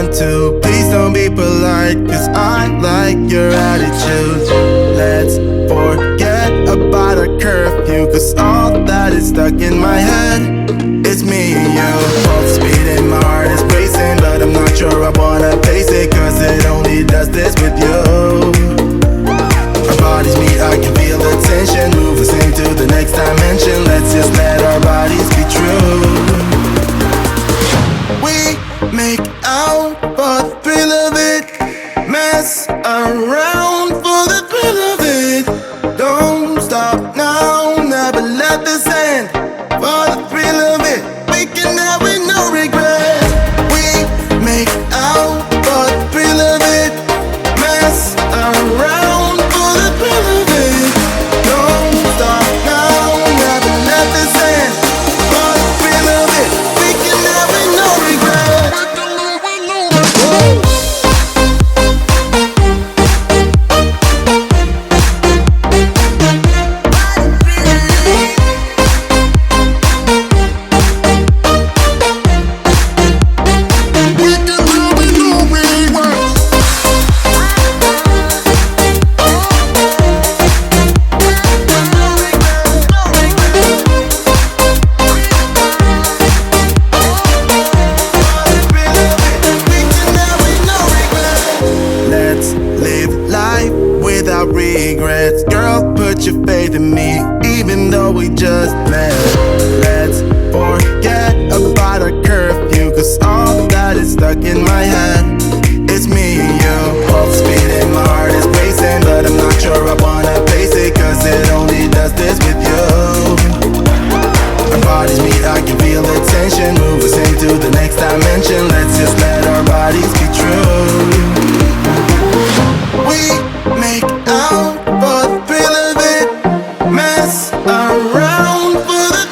want to. Please don't be polite, cause I like your attitude. Let's forget about a curfew, cause all that is stuck in my head is me and you. Both speed and my heart is racing, but I'm not sure I wanna face it, cause it only does this with you. Our bodies meet, I can feel the tension, move us into the next dimension. Let's just let our bodies be true. We make out for the thrill of it, mess around for the thrill of it. Don't stop now, never let this end. For the thrill of it, we can have it, no regret. We make out for the thrill of it, mess around for the thrill of it. Don't stop now, never let this end. For the thrill of it, we can have it, no regret. Let's live life without regrets. Girl, put your faith in me, even though we just met. Let's forget about a curfew, cause all that is stuck in my head is me and you. Both speed and my heart is racing, but I'm not sure I wanna face it, cause it only does this with you. Our bodies meet, I can feel the tension, move us into the next dimension. Let's just let our bodies be true. We make out for the thrill of it, mess around for the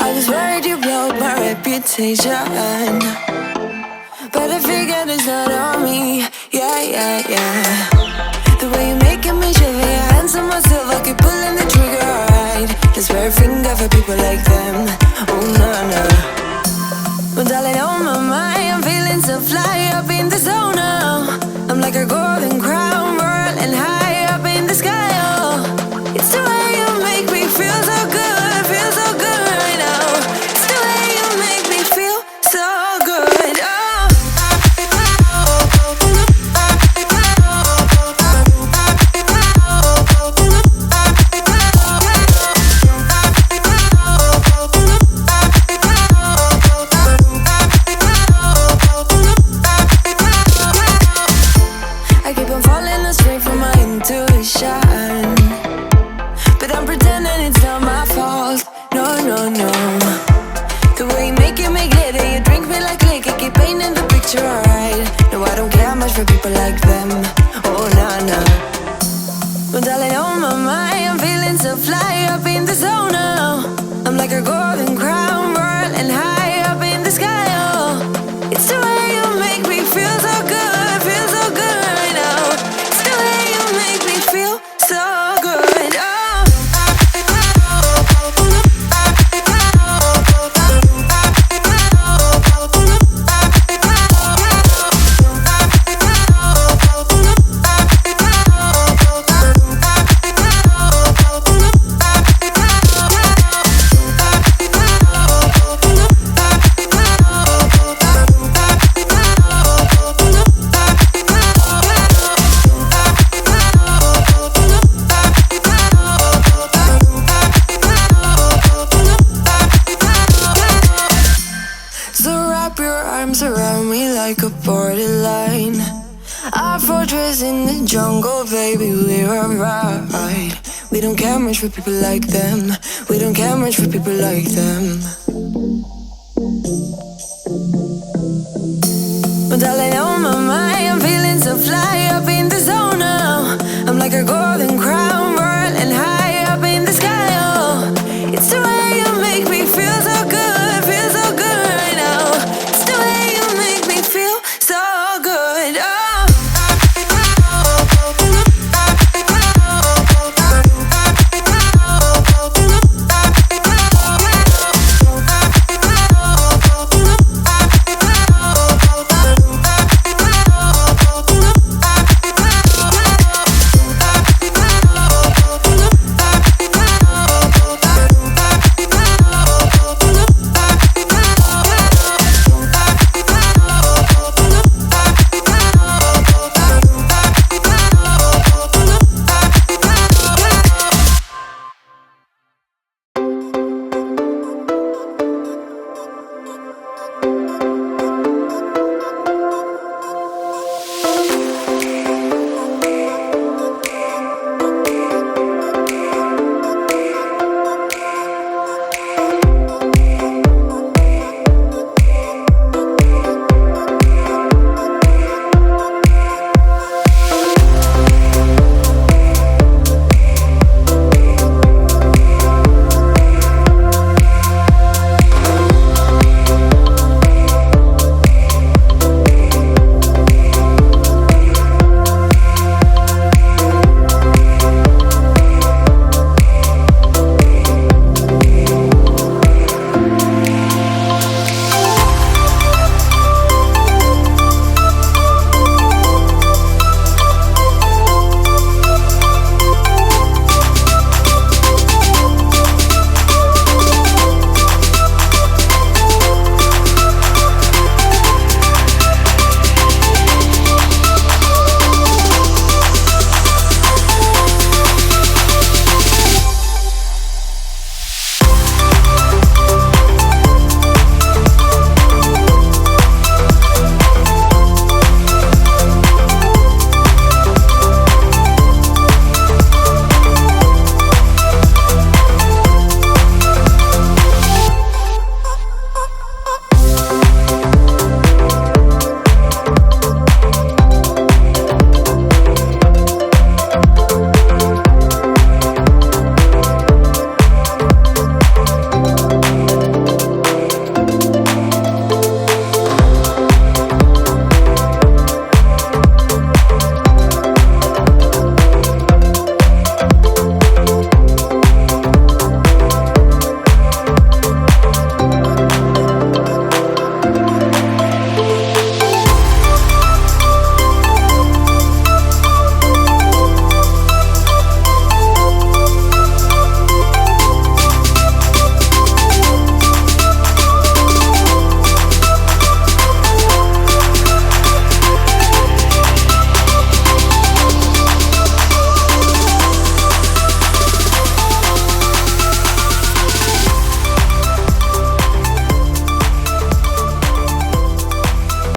I was worried you blow my reputation, but I figured it's not on me. Yeah, yeah, yeah. The way you're making me shiver, your hands on myself, I keep pulling the trigger, alright. Just wear a finger for people like them. Oh, no, no. Well, darling, on my mind, I'm feeling so fly up in the zone now. I'm like a golden crown, whirling high up in the sky, oh. It's the way you make me feel so good, feel so good right now. It's the way you make me feel so good, oh. I keep on falling astray from my intuition, but I'm pretending it's not my fault. No, no, no. The way you make it make glitter, you drink me like liquor, keep painting the picture, alright. No, I don't care much for people like them. Oh, nah, nah. Well, darling, on my mind, I'm feeling so fly up in the zone now. I'm like a golden crown, whirling high up in the sky, oh. It's the way you make me feel so good, feel so good right now. It's the way you make me feel so good, oh. So wrap your arms around me like a borderline. Our fortress in the jungle, baby, we're alright. We don't care much for people like them. We don't care much for people like them.